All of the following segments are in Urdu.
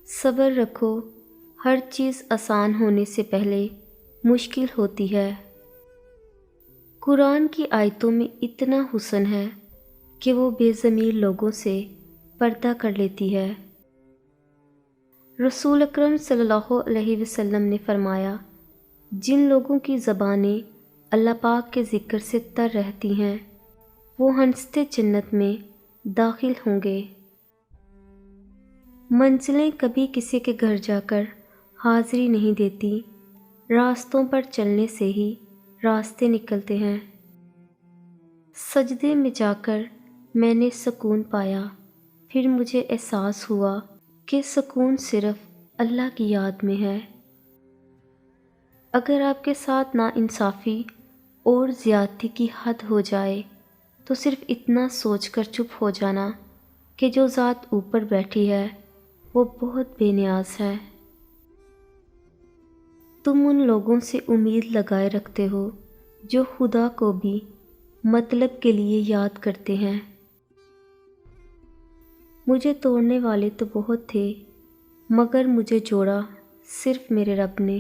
صبر رکھو، ہر چیز آسان ہونے سے پہلے مشکل ہوتی ہے۔ قرآن کی آیتوں میں اتنا حسن ہے کہ وہ بے ضمیر لوگوں سے پردہ کر لیتی ہے۔ رسول اکرم صلی اللہ علیہ وسلم نے فرمایا، جن لوگوں کی زبانیں اللہ پاک کے ذکر سے تر رہتی ہیں وہ ہنستے جنت میں داخل ہوں گے۔ منزلیں کبھی کسی کے گھر جا کر حاضری نہیں دیتی، راستوں پر چلنے سے ہی راستے نکلتے ہیں۔ سجدے میں جا کر میں نے سکون پایا، پھر مجھے احساس ہوا کہ سکون صرف اللہ کی یاد میں ہے۔ اگر آپ کے ساتھ ناانصافی اور زیادتی کی حد ہو جائے تو صرف اتنا سوچ کر چپ ہو جانا کہ جو ذات اوپر بیٹھی ہے وہ بہت بے نیاز ہے۔ تم ان لوگوں سے امید لگائے رکھتے ہو جو خدا کو بھی مطلب کے لیے یاد کرتے ہیں۔ مجھے توڑنے والے تو بہت تھے مگر مجھے جوڑا صرف میرے رب نے۔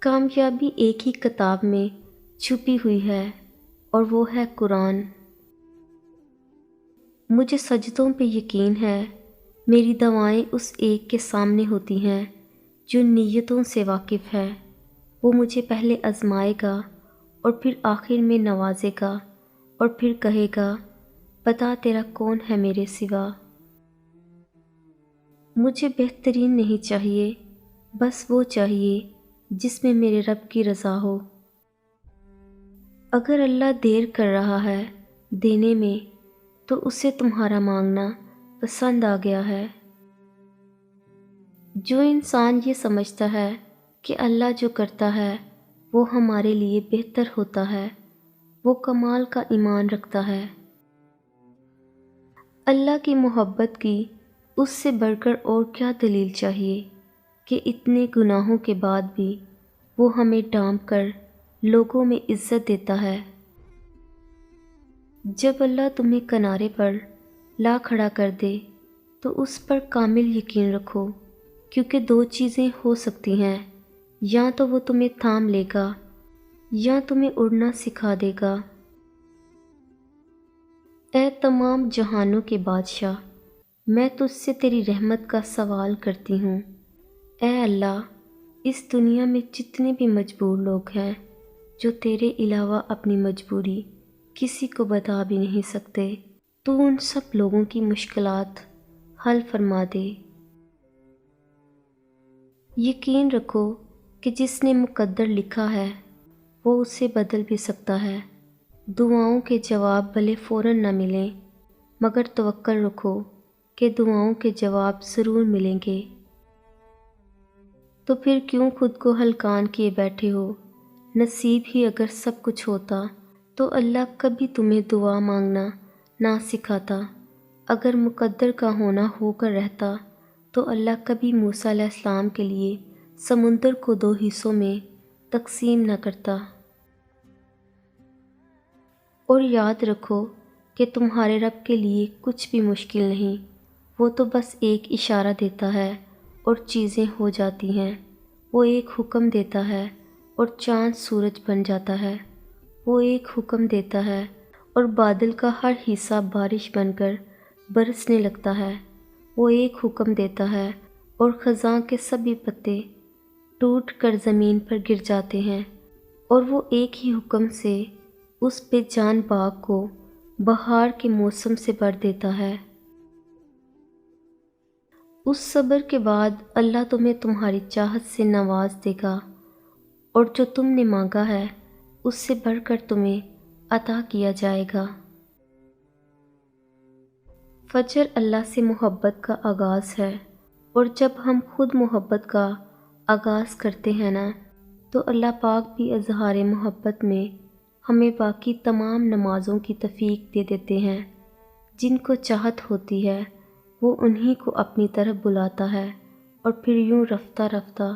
کامیابی ایک ہی کتاب میں چھپی ہوئی ہے اور وہ ہے قرآن۔ مجھے سجدوں پہ یقین ہے، میری دعائیں اس ایک کے سامنے ہوتی ہیں جو نیتوں سے واقف ہے۔ وہ مجھے پہلے آزمائے گا اور پھر آخر میں نوازے گا اور پھر کہے گا، بتا تیرا کون ہے میرے سوا۔ مجھے بہترین نہیں چاہیے، بس وہ چاہیے جس میں میرے رب کی رضا ہو۔ اگر اللہ دیر کر رہا ہے دینے میں تو اسے تمہارا مانگنا پسند آ گیا ہے۔ جو انسان یہ سمجھتا ہے کہ اللہ جو کرتا ہے وہ ہمارے لیے بہتر ہوتا ہے، وہ کمال کا ایمان رکھتا ہے۔ اللہ کی محبت کی اس سے بڑھ کر اور کیا دلیل چاہیے کہ اتنے گناہوں کے بعد بھی وہ ہمیں ڈھانپ کر لوگوں میں عزت دیتا ہے۔ جب اللہ تمہیں کنارے پر لا کھڑا کر دے تو اس پر کامل یقین رکھو، کیونکہ دو چیزیں ہو سکتی ہیں، یا تو وہ تمہیں تھام لے گا یا تمہیں اڑنا سکھا دے گا۔ اے تمام جہانوں کے بادشاہ، میں تجھ سے تیری رحمت کا سوال کرتی ہوں۔ اے اللہ، اس دنیا میں جتنے بھی مجبور لوگ ہیں جو تیرے علاوہ اپنی مجبوری کسی کو بتا بھی نہیں سکتے، تو ان سب لوگوں کی مشکلات حل فرما دے۔ یقین رکھو کہ جس نے مقدر لکھا ہے وہ اسے بدل بھی سکتا ہے۔ دعاؤں کے جواب بھلے فوراً نہ ملیں مگر توکل رکھو کہ دعاؤں کے جواب ضرور ملیں گے۔ تو پھر کیوں خود کو ہلکان کیے بیٹھے ہو؟ نصیب ہی اگر سب کچھ ہوتا تو اللہ کبھی تمہیں دعا مانگنا نہ سکھاتا۔ اگر مقدر کا ہونا ہو کر رہتا تو اللہ کبھی موسیٰ علیہ السلام کے لیے سمندر کو 2 حصوں میں تقسیم نہ کرتا۔ اور یاد رکھو کہ تمہارے رب کے لیے کچھ بھی مشکل نہیں، وہ تو بس ایک اشارہ دیتا ہے اور چیزیں ہو جاتی ہیں۔ وہ ایک حکم دیتا ہے اور چاند سورج بن جاتا ہے۔ وہ ایک حکم دیتا ہے اور بادل کا ہر حصہ بارش بن کر برسنے لگتا ہے۔ وہ ایک حکم دیتا ہے اور خزاں کے سبھی پتے ٹوٹ کر زمین پر گر جاتے ہیں، اور وہ ایک ہی حکم سے اس بے جان باغ کو بہار کے موسم سے بھر دیتا ہے۔ اس صبر کے بعد اللہ تمہیں تمہاری چاہت سے نواز دے گا، اور جو تم نے مانگا ہے اس سے بڑھ کر تمہیں عطا کیا جائے گا۔ فجر اللہ سے محبت کا آغاز ہے، اور جب ہم خود محبت کا آغاز کرتے ہیں نا تو اللہ پاک بھی اظہار محبت میں ہمیں باقی تمام نمازوں کی توفیق دے دیتے ہیں۔ جن کو چاہت ہوتی ہے وہ انہی کو اپنی طرف بلاتا ہے، اور پھر یوں رفتہ رفتہ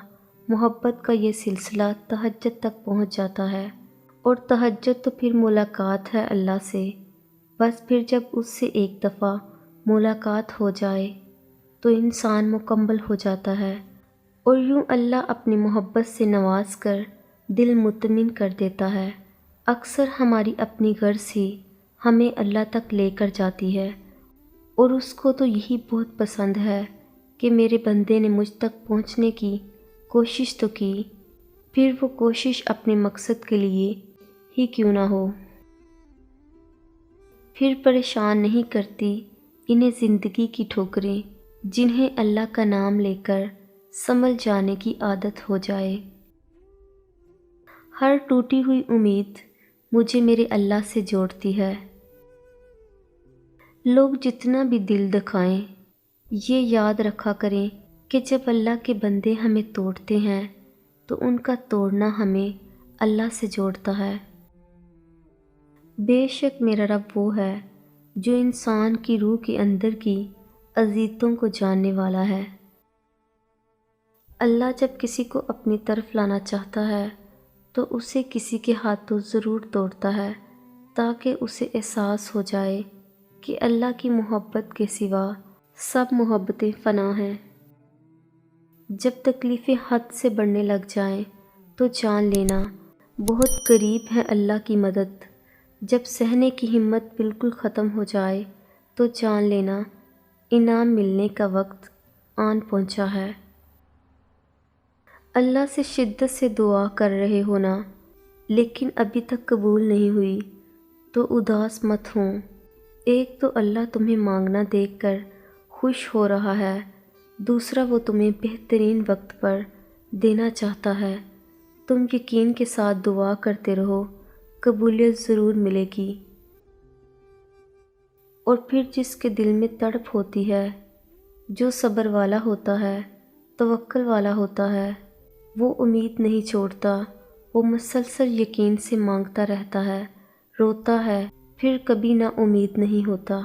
محبت کا یہ سلسلہ تہجد تک پہنچ جاتا ہے، اور تہجد تو پھر ملاقات ہے اللہ سے۔ بس پھر جب اس سے ایک دفعہ ملاقات ہو جائے تو انسان مکمل ہو جاتا ہے، اور یوں اللہ اپنی محبت سے نواز کر دل مطمئن کر دیتا ہے۔ اکثر ہماری اپنی غرض ہی ہمیں اللہ تک لے کر جاتی ہے، اور اس کو تو یہی بہت پسند ہے کہ میرے بندے نے مجھ تک پہنچنے کی کوشش تو کی، پھر وہ کوشش اپنے مقصد کے لیے ہی کیوں نہ ہو۔ پھر پریشان نہیں کرتی انہیں زندگی کی ٹھوکریں، جنہیں اللہ کا نام لے کر سنبھل جانے کی عادت ہو جائے۔ ہر ٹوٹی ہوئی امید مجھے میرے اللہ سے جوڑتی ہے۔ لوگ جتنا بھی دل دکھائیں، یہ یاد رکھا کریں کہ جب اللہ کے بندے ہمیں توڑتے ہیں تو ان کا توڑنا ہمیں اللہ سے جوڑتا ہے۔ بے شک میرا رب وہ ہے جو انسان کی روح کے اندر کی اذیتوں کو جاننے والا ہے۔ اللہ جب کسی کو اپنی طرف لانا چاہتا ہے تو اسے کسی کے ہاتھوں ضرور توڑتا ہے، تاکہ اسے احساس ہو جائے کہ اللہ کی محبت کے سوا سب محبتیں فنا ہیں۔ جب تکلیفیں حد سے بڑھنے لگ جائیں تو جان لینا بہت قریب ہے اللہ کی مدد۔ جب سہنے کی ہمت بالکل ختم ہو جائے تو جان لینا انعام ملنے کا وقت آن پہنچا ہے۔ اللہ سے شدت سے دعا کر رہے ہونا لیکن ابھی تک قبول نہیں ہوئی تو اداس مت ہوں۔ ایک تو اللہ تمہیں مانگنا دیکھ کر خوش ہو رہا ہے، دوسرا وہ تمہیں بہترین وقت پر دینا چاہتا ہے۔ تم یقین کے ساتھ دعا کرتے رہو، قبولیت ضرور ملے گی۔ اور پھر جس کے دل میں تڑپ ہوتی ہے، جو صبر والا ہوتا ہے، توکل والا ہوتا ہے، وہ امید نہیں چھوڑتا، وہ مسلسل یقین سے مانگتا رہتا ہے، روتا ہے، پھر کبھی نا امید نہیں ہوتا۔